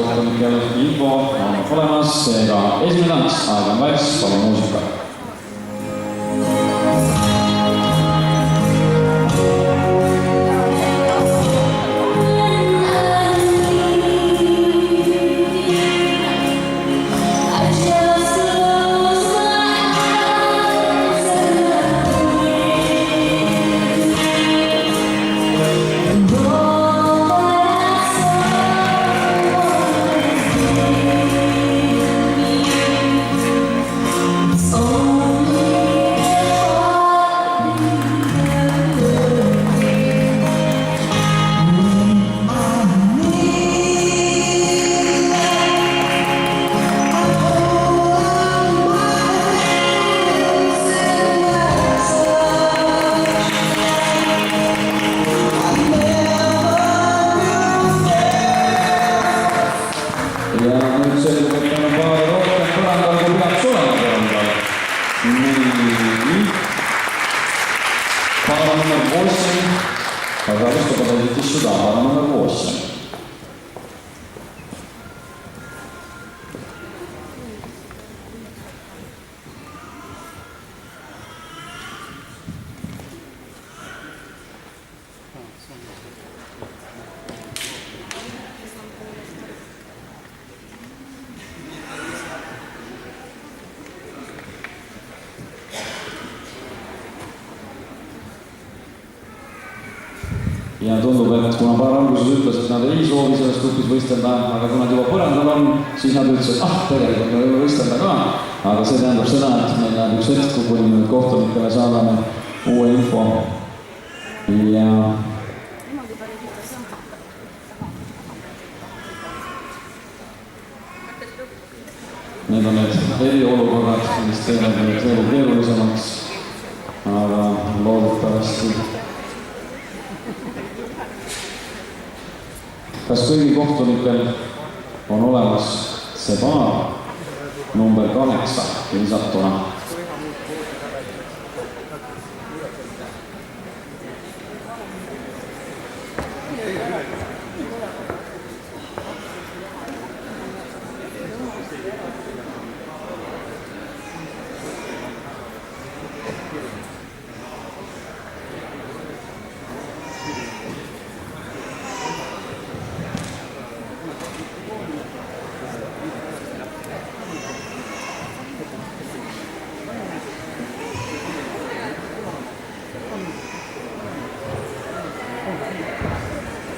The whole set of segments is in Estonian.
Kohtumikel info on olemas, seega esimene tants, aeg on vaiks, palun muusika. Ja nüüd selgub, et on paar rohkem põrandal, kui peaks olema põrandal. Nii. Para number 8. Пожалуйста, подойдите сюда. Para number 8. Ja tundub, et kuna paar alguses ütles, et nad ei soovi selles grupis võistelda, aga kui nad juba põrandal on, siis nad ütlesid, et tegelikult me võime võistelda ka. Aga see tähendab seda, et meil läheb üks hetk, kuni me kohtunikele saadame uue info. Ja need on need eriolukorrad, mis teevad meid veel keerulisemaks, aga loodetavasti. Kas kõigi kohtunikel on olemas see paar number 8 lisatuna?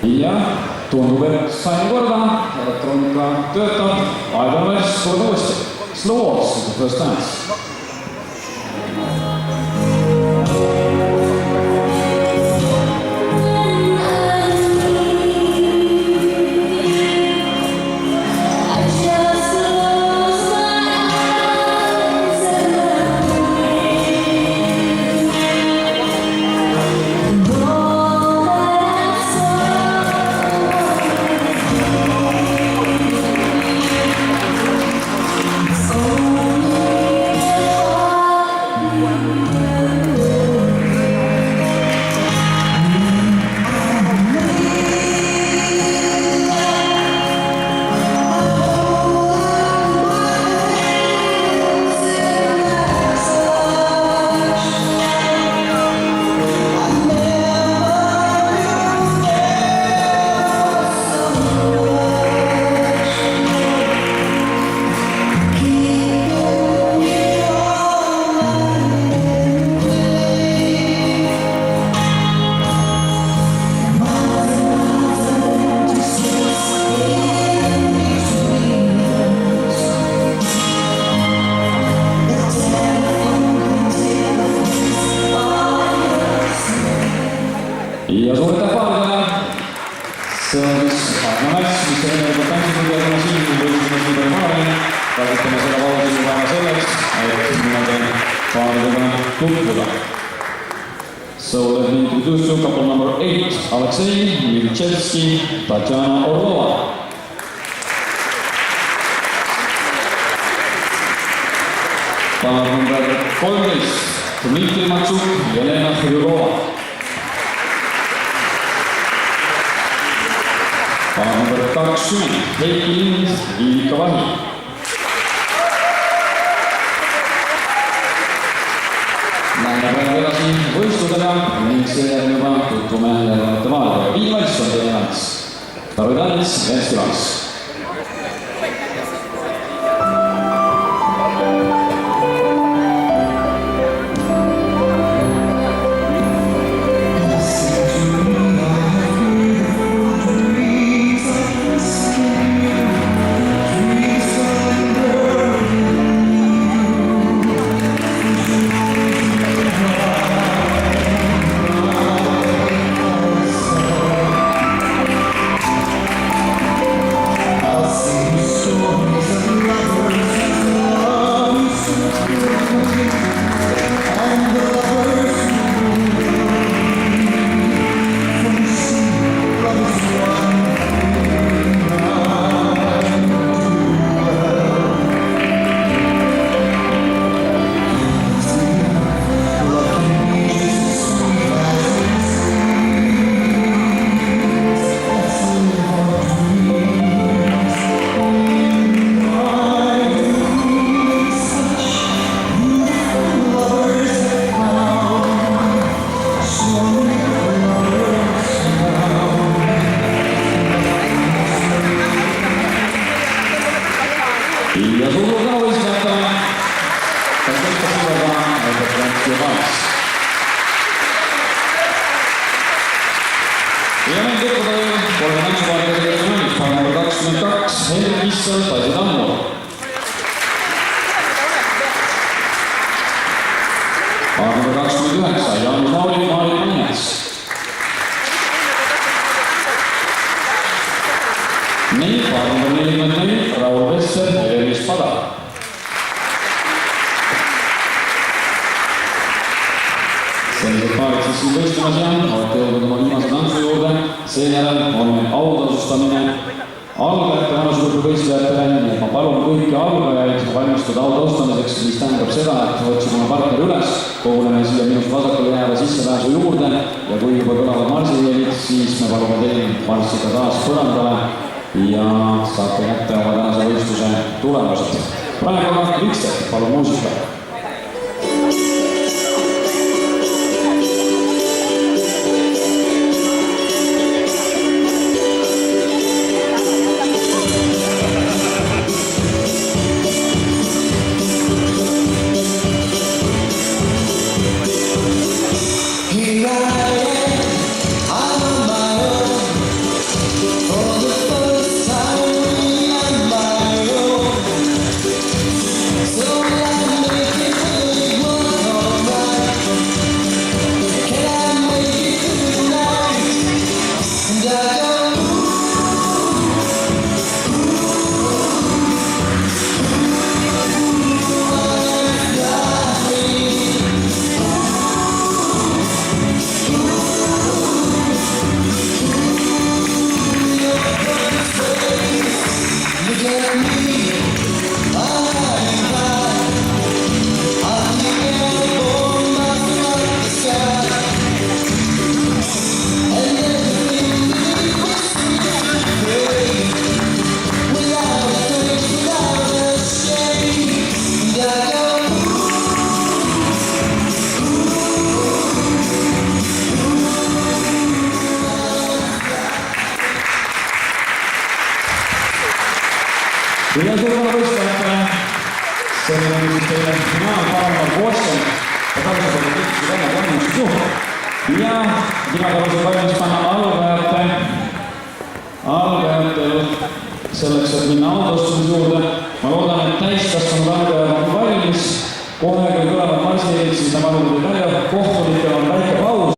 Ja tundub, et sain korda, elektroonika töötab, aeg on vaiks, korda uuesti. Slow waltz is the first dance. Ja suure tähpaaridele, see on aegna märts, mis on ennelikult tantsitudija täna siin, võisime nii palju maale, kasutame selle pausi päeva selleks, et niimoodi paaridega tutvuda. So let me introduce you couple number 8, Aleksei Milchetski, Tatjana Orlova. Paar number 13, Dmitri Matsuk, Jelena Hryulova. Number 20, Heiki Lind, Iivika Vahi. Läheme praegu edasi võistludega ning seejärel juba tutvume järgnevate maailmaga. Viimaks on teie jaoks Tarvi Talits, Venski Vans. Ja suur tänu võistlejatele, kas võtta suurega aitab Venski Vans. Ja meil tutvuda veel 3 tantsupaariga tegevusmängus, paar number 22, Henrik Issel, Tasi Tammu. Paar number 29, Jaanus Mauli, Maali Mannets. Nii, paar number 44, Raul Vesser, Elis Pada. Sellised paarid siis siin võistlemas ja olete jõudnud oma viimase tantsu juurde. Seejärel on meil autasustamine algajate vanusgrupi võistlejatele. Nii et ma palun kõiki algajaid valmistuda autasustamiseks, mis tähendab seda, et otsime oma partneri üles, koguneme siia minust vasakule jääva sissepääsu juurde ja kui juba kõlavad marsijeelid, siis me palume teil marssida taas põrandale ja saate kätte oma tänase võistluse tulemused. Praegu on Vikstedt, palun muusika. Ja suur tänu võistlejatele. Selline on siis teile finaalpaarmal 80. Ja taustada kõik väga kannust juhu. Ja mina talusin valmis panna algajatel selleks, et minna autostumise juurde. Ma loodan, et täiskasvanud algajad on valmis. Kohe, kui kõlavad marsijeelid, siis ma palun teid välja. Kohtunikel on väike paus.